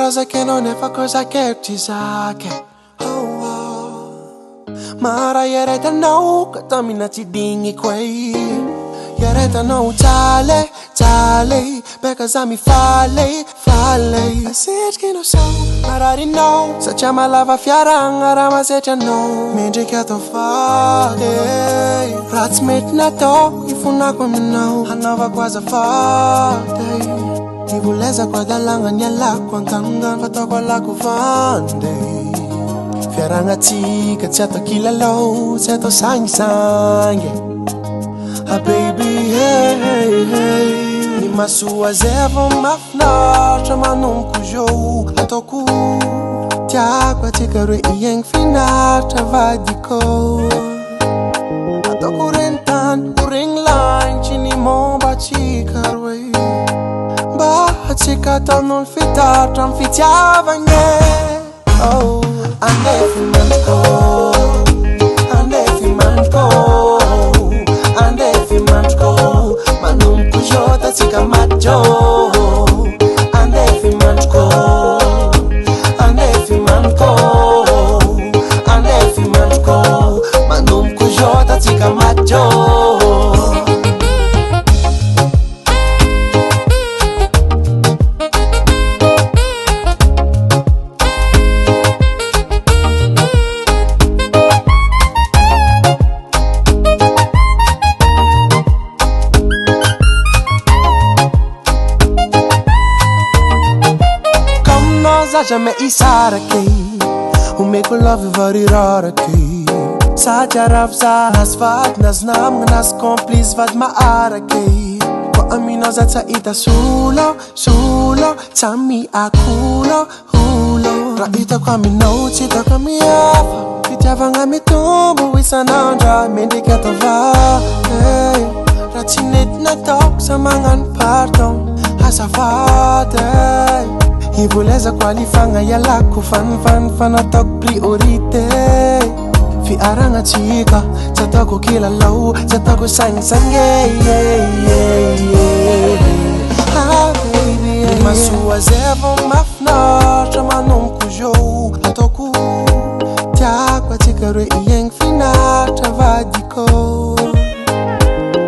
Rosa che non è fa cosa che ci sa che Mara yereta no katamina ci dingi quei Yereta no tale Becca mi fale I said che non so Marari no Sa chiama lava fiaranga rama se c'è no Mentre che to fare Ratsmet na to Ifuna come no Hanava quasi fare Ti volesa qua dall'anga nyala Quantangan fatto qua la cufande Fiaranga tika C'è kila low C'è to sangue Ah baby hey Ima sua zevo mafnatra Ma non cujo Atoku Tiagua tikare ieng finatra Vadiko Atoku rentan Uring line Chini momba chikarwe Ba chikata non fitatra Mfitiava nye Oh Ande fimanko Ande fimanko Ande fimanko Manum kujota tika majo Ande fimanko Ande fimanko Ande fimanko Manum kujota tika majo Jamais isara kei Umeko love vari rara kei Sa jaraf sa Nas vad, nas nam, nas komplis vad maara kei Kwa amino za ta ita sulo Tami akulo, hulo Raita kwa mino, chita kwa miafa Fitiava nga mitumbu wisa nandra Mende kata va Ratinet na tok sa mangan pardon Hasafate Ivoleza qualifanga yala ku fan atok priorite Fi aranga chika Chatako kila low Chatako sang Ah baby Ima sua zevo mafnatra Manum kujo Atoku Tiagua tikare ieng finatra Vadiko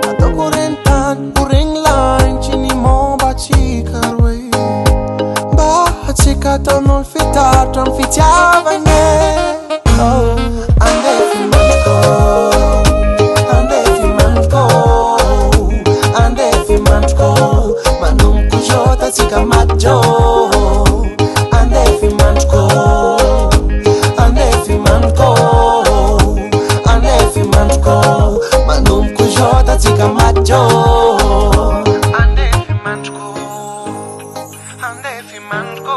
Atoku rentan Uring line Chini momba chikarwe Chikata non fitatra Mfitiava nye Oh Ande fimanko Ande fimanko Ande fimanko Manum kujota tika majo Ande fimanko Ande fimanko Ande fimanko Manum kujota tika majo Ande fimanko Ande fimanko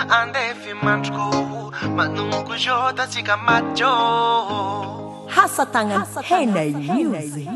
Ande fimanko Manum kujota tika majo Hasatangan Henay Music